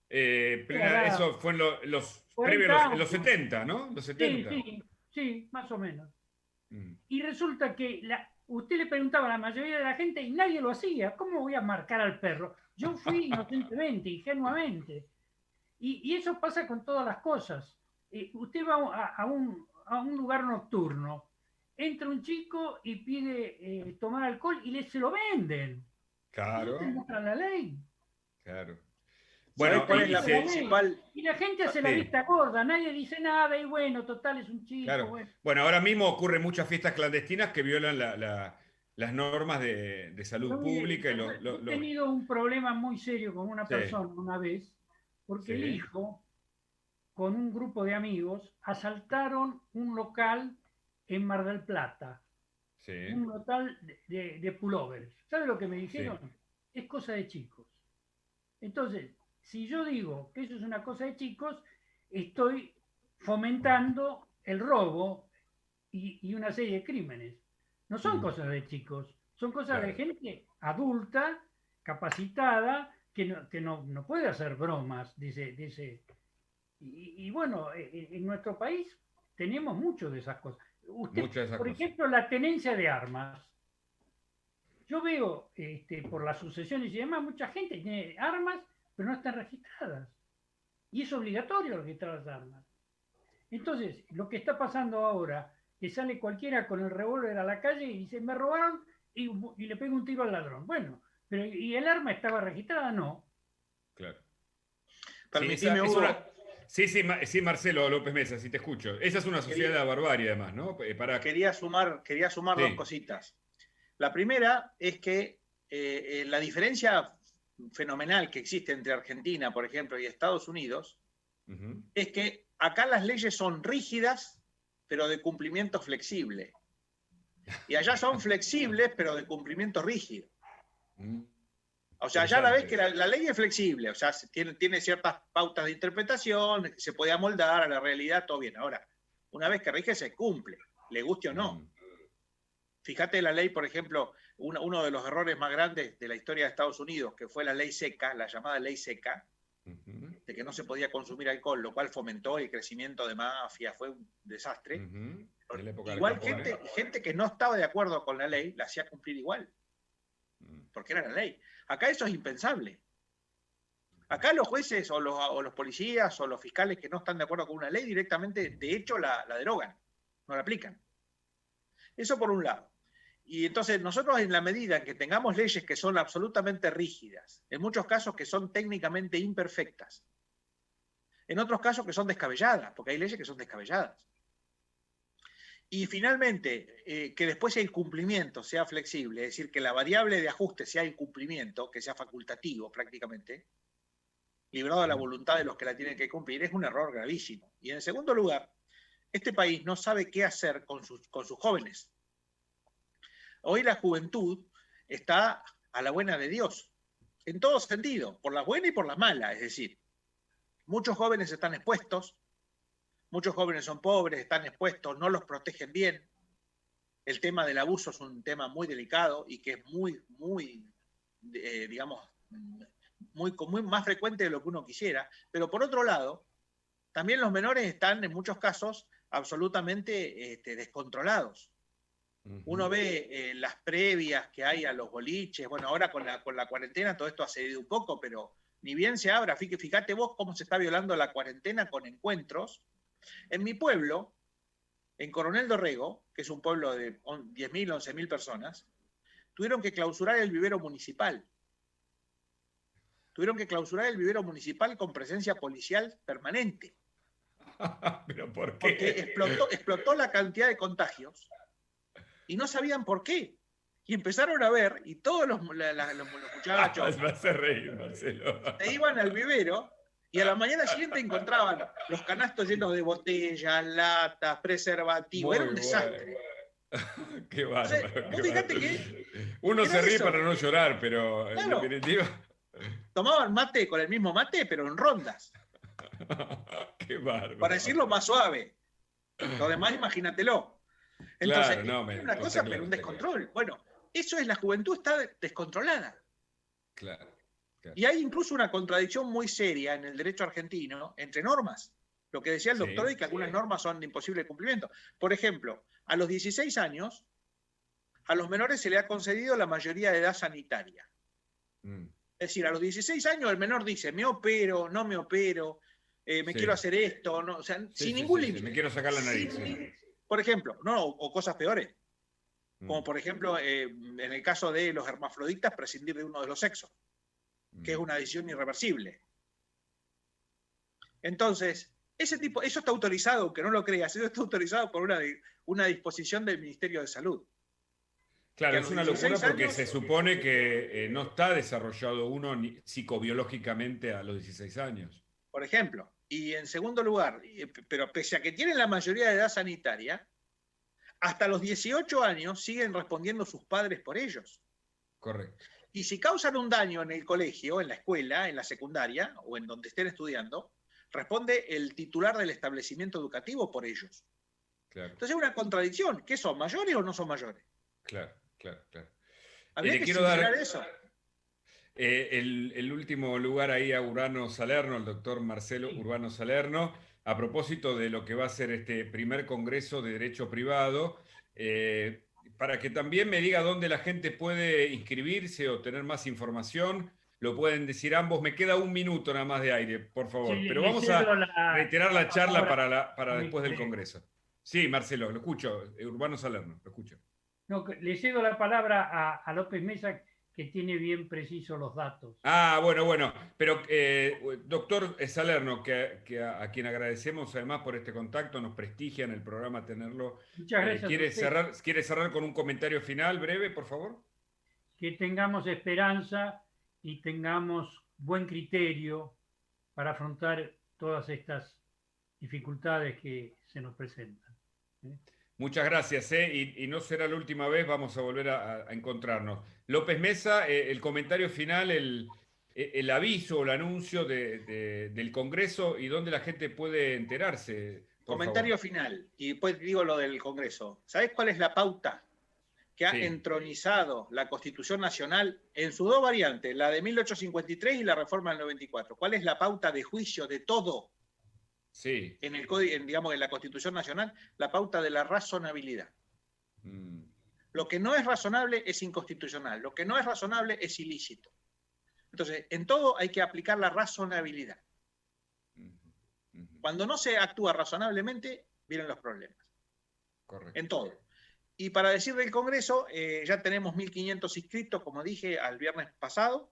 Eso fue en los 70, ¿no? Los 70. Sí, más o menos. Y resulta que usted le preguntaba a la mayoría de la gente y nadie lo hacía. ¿Cómo voy a marcar al perro? Yo fui inocentemente, ingenuamente. Y eso pasa con todas las cosas. Usted va a un lugar nocturno, entra un chico y pide tomar alcohol y se lo venden. Claro. ¿No muestran la ley? Claro. Bueno, ¿cuál es la principal? Y la gente hace la vista gorda, nadie dice nada y bueno, total es un chico. Claro. Bueno, ahora mismo ocurren muchas fiestas clandestinas que violan las normas de salud pública. He tenido un problema muy serio con una persona una vez, porque el hijo, con un grupo de amigos, asaltaron un local en Mar del Plata. Un local de pullovers. ¿Sabe lo que me dijeron? Es cosa de chicos. Entonces, si yo digo que eso es una cosa de chicos, estoy fomentando el robo y una serie de crímenes. No son cosas de chicos, son cosas de gente adulta, capacitada, que no puede hacer bromas. Y bueno, en nuestro país tenemos mucho de esas cosas. Usted, por ejemplo, la tenencia de armas. Yo veo por las sucesiones y demás, mucha gente tiene armas, pero no están registradas. Y es obligatorio registrar las armas. Entonces, lo que está pasando ahora, que sale cualquiera con el revólver a la calle y dice, me robaron y le pega un tiro al ladrón. Bueno, pero ¿y el arma estaba registrada? No. Claro. Permitime, Sí, Marcelo López Mesa, si te escucho. Esa es una sociedad de la barbarie, además, ¿no? Quería sumar dos cositas. La primera es que la diferencia fenomenal que existe entre Argentina, por ejemplo, y Estados Unidos, es que acá las leyes son rígidas, pero de cumplimiento flexible. Y allá son flexibles, pero de cumplimiento rígido. O sea, ya la vez que la ley es flexible, o sea, tiene ciertas pautas de interpretación, se puede amoldar a la realidad, todo bien. Ahora, una vez que rige, se cumple, le guste o no. Fíjate la ley, por ejemplo, uno de los errores más grandes de la historia de Estados Unidos, que fue la ley seca, la llamada ley seca, de que no se podía consumir alcohol, lo cual fomentó el crecimiento de mafias, fue un desastre. Igual gente que no estaba de acuerdo con la ley, la hacía cumplir igual, porque era la ley. Acá eso es impensable. Acá los jueces o los policías o los fiscales que no están de acuerdo con una ley directamente, de hecho, la derogan, no la aplican. Eso por un lado. Y entonces nosotros, en la medida en que tengamos leyes que son absolutamente rígidas, en muchos casos que son técnicamente imperfectas, en otros casos que son descabelladas, porque hay leyes que son descabelladas. Y finalmente, que después el cumplimiento sea flexible, es decir, que la variable de ajuste sea el cumplimiento, que sea facultativo prácticamente, librado a la voluntad de los que la tienen que cumplir, es un error gravísimo. Y en segundo lugar, este país no sabe qué hacer con sus jóvenes. Hoy la juventud está a la buena de Dios, en todo sentido, por las buenas y por las malas. Es decir, muchos jóvenes están expuestos, muchos jóvenes son pobres, están expuestos, no los protegen bien. El tema del abuso es un tema muy delicado y que es muy más frecuente de lo que uno quisiera. Pero por otro lado, también los menores están en muchos casos absolutamente descontrolados. Uno ve las previas que hay a los boliches. Bueno, ahora con la cuarentena todo esto ha cedido un poco, pero ni bien se abra. Fíjate vos cómo se está violando la cuarentena con encuentros. En mi pueblo, en Coronel Dorrego, que es un pueblo de 10.000, 11.000 personas, tuvieron que clausurar el vivero municipal. Tuvieron que clausurar el vivero municipal con presencia policial permanente. ¿Pero por qué? Porque explotó la cantidad de contagios y no sabían por qué. Y empezaron a ver, y todos los muchachos me hace reír, Marcelo. se iban al vivero y a la mañana siguiente encontraban los canastos llenos de botellas, latas, preservativos. Era un desastre. Qué bárbaro. Vos fíjate que uno se ríe para no llorar, pero claro, en definitiva... Tomaban mate con el mismo mate, pero en rondas. Qué bárbaro. Para decirlo más suave. Lo demás, imagínatelo. Entonces, claro, es una cosa, pero un descontrol. Bueno, eso es, la juventud está descontrolada. Claro. Y hay incluso una contradicción muy seria en el derecho argentino entre normas. Lo que decía el doctor es que algunas normas son de imposible cumplimiento. Por ejemplo, a los 16 años, a los menores se le ha concedido la mayoría de edad sanitaria. Es decir, a los 16 años el menor dice, me opero, no me opero, me quiero hacer esto, no, o sea, sin ningún límite. Me quiero sacar la nariz. Por ejemplo, o cosas peores. Como por ejemplo, en el caso de los hermafroditas, prescindir de uno de los sexos, que es una decisión irreversible. Entonces, eso está autorizado, aunque no lo creas, eso está autorizado por una disposición del Ministerio de Salud. Claro, es una locura porque se supone que no está desarrollado uno psicobiológicamente a los 16 años. Por ejemplo. Y en segundo lugar, pero pese a que tienen la mayoría de edad sanitaria, hasta los 18 años siguen respondiendo sus padres por ellos. Correcto. Y si causan un daño en el colegio, en la escuela, en la secundaria o en donde estén estudiando, responde el titular del establecimiento educativo por ellos. Claro. Entonces es una contradicción. ¿Qué son, mayores o no son mayores? Claro. Habría que considerar eso. El último lugar ahí a Urbano Salerno, el doctor Marcelo Urbano Salerno, a propósito de lo que va a ser este primer Congreso de Derecho Privado, para que también me diga dónde la gente puede inscribirse o tener más información. Lo pueden decir ambos. Me queda un minuto nada más de aire, por favor. Pero vamos a reiterar la charla para después del Congreso. Sí, Marcelo, lo escucho. Urbano Salerno, lo escucho. No, le cedo la palabra a López Mesa, que tiene bien precisos los datos. Bueno, pero doctor Salerno, a quien agradecemos además por este contacto, nos prestigia en el programa tenerlo. Muchas gracias. ¿Quiere cerrar con un comentario final breve, por favor? Que tengamos esperanza y tengamos buen criterio para afrontar todas estas dificultades que se nos presentan. Muchas gracias, y no será la última vez, vamos a volver a encontrarnos. López Mesa, el comentario final, el aviso o el anuncio del Congreso y dónde la gente puede enterarse. Comentario final, y después digo lo del Congreso. ¿Sabés cuál es la pauta que ha entronizado la Constitución Nacional en sus dos variantes, la de 1853 y la reforma del 94? ¿Cuál es la pauta de juicio de todo? Sí. En el código, en la Constitución Nacional, la pauta de la razonabilidad. Lo que no es razonable es inconstitucional, lo que no es razonable es ilícito. Entonces, en todo hay que aplicar la razonabilidad. Cuando no se actúa razonablemente, vienen los problemas. Correcto. En todo. Y para decir del Congreso, ya tenemos 1.500 inscritos, como dije, al viernes pasado.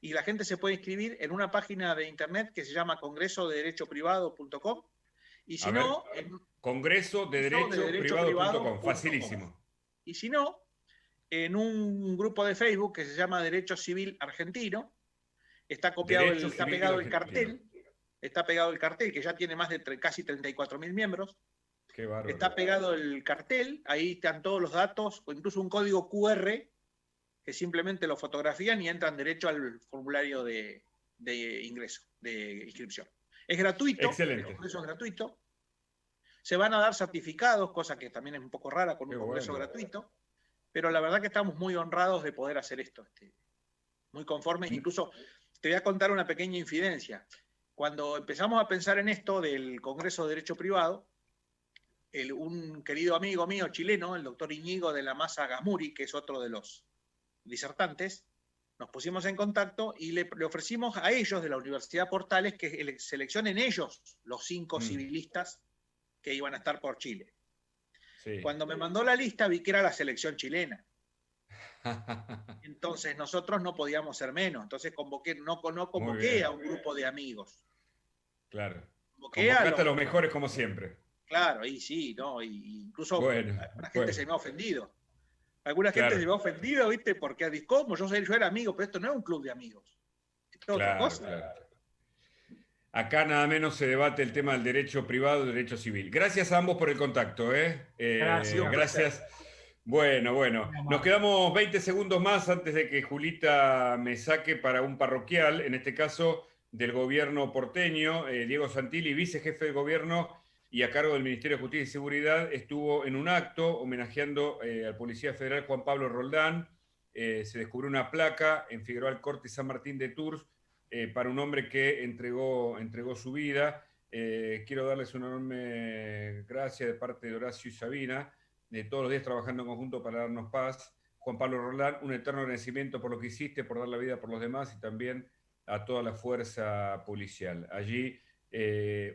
Y la gente se puede inscribir en una página de internet que se llama congresodederechoprivado.com. Y si no... congresodederechoprivado.com, facilísimo. Y si no, en un grupo de Facebook que se llama Derecho Civil Argentino, está copiado, está pegado el cartel, está pegado el cartel, que ya tiene más de casi 34.000 miembros. Qué bárbaro. Está pegado el cartel, ahí están todos los datos, o incluso un código QR, que simplemente lo fotografían y entran derecho al formulario de ingreso, de inscripción. Es gratuito, excelente. El congreso es gratuito. Se van a dar certificados, cosa que también es un poco rara con un congreso gratuito, pero la verdad que estamos muy honrados de poder hacer esto, muy conformes. Incluso te voy a contar una pequeña infidencia. Cuando empezamos a pensar en esto del Congreso de Derecho Privado, un querido amigo mío chileno, el doctor Íñigo de la Maza Gasmuri, que es otro de los disertantes, nos pusimos en contacto y le ofrecimos a ellos de la Universidad Portales que seleccionen ellos los 5 civilistas que iban a estar por Chile. Sí. Cuando me mandó la lista vi que era la selección chilena. Entonces nosotros no podíamos ser menos. Entonces no convoqué a un grupo de amigos. Claro. Convocaste a los mejores como siempre. Claro, y sí, ¿no? Y incluso la gente se me ha ofendido. Alguna gente se me ha ofendido, ¿viste? Porque, ¿cómo? Yo era amigo, pero esto no es un club de amigos. Esto es otra cosa. Claro. Acá nada menos se debate el tema del derecho privado y el derecho civil. Gracias a ambos por el contacto, Gracias. Bueno. Nos quedamos 20 segundos más antes de que Julita me saque para un parroquial, en este caso del gobierno porteño. Diego Santilli, vicejefe de gobierno y a cargo del Ministerio de Justicia y Seguridad, estuvo en un acto homenajeando al policía federal Juan Pablo Roldán. Se descubrió una placa en Figueroa Alcorte y San Martín de Tours para un hombre que entregó su vida. Quiero darles una enorme gracias de parte de Horacio y Sabina, todos los días trabajando en conjunto para darnos paz. Juan Pablo Roldán, un eterno agradecimiento por lo que hiciste, por dar la vida por los demás y también a toda la fuerza policial. Allí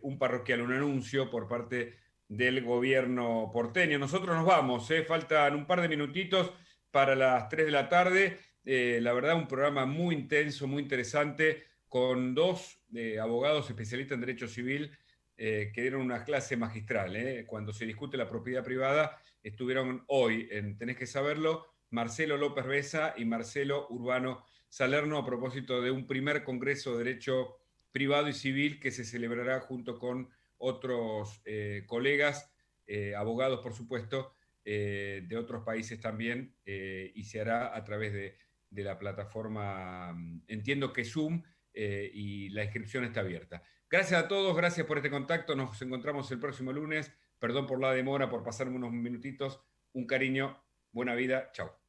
un parroquial, un anuncio por parte del gobierno porteño. Nosotros nos vamos, faltan un par de minutitos para las 3 de la tarde. La verdad, un programa muy intenso, muy interesante, con 2 abogados especialistas en derecho civil que dieron una clase magistral. Cuando se discute la propiedad privada, estuvieron hoy en Tenés que Saberlo, Marcelo López Besa y Marcelo Urbano Salerno, a propósito de un primer Congreso de Derecho Privado y Civil que se celebrará junto con otros colegas, abogados por supuesto, de otros países también, y se hará a través de la plataforma, entiendo que Zoom, y la inscripción está abierta. Gracias a todos, gracias por este contacto, nos encontramos el próximo lunes. Perdón por la demora, por pasarme unos minutitos. Un cariño, buena vida, chao.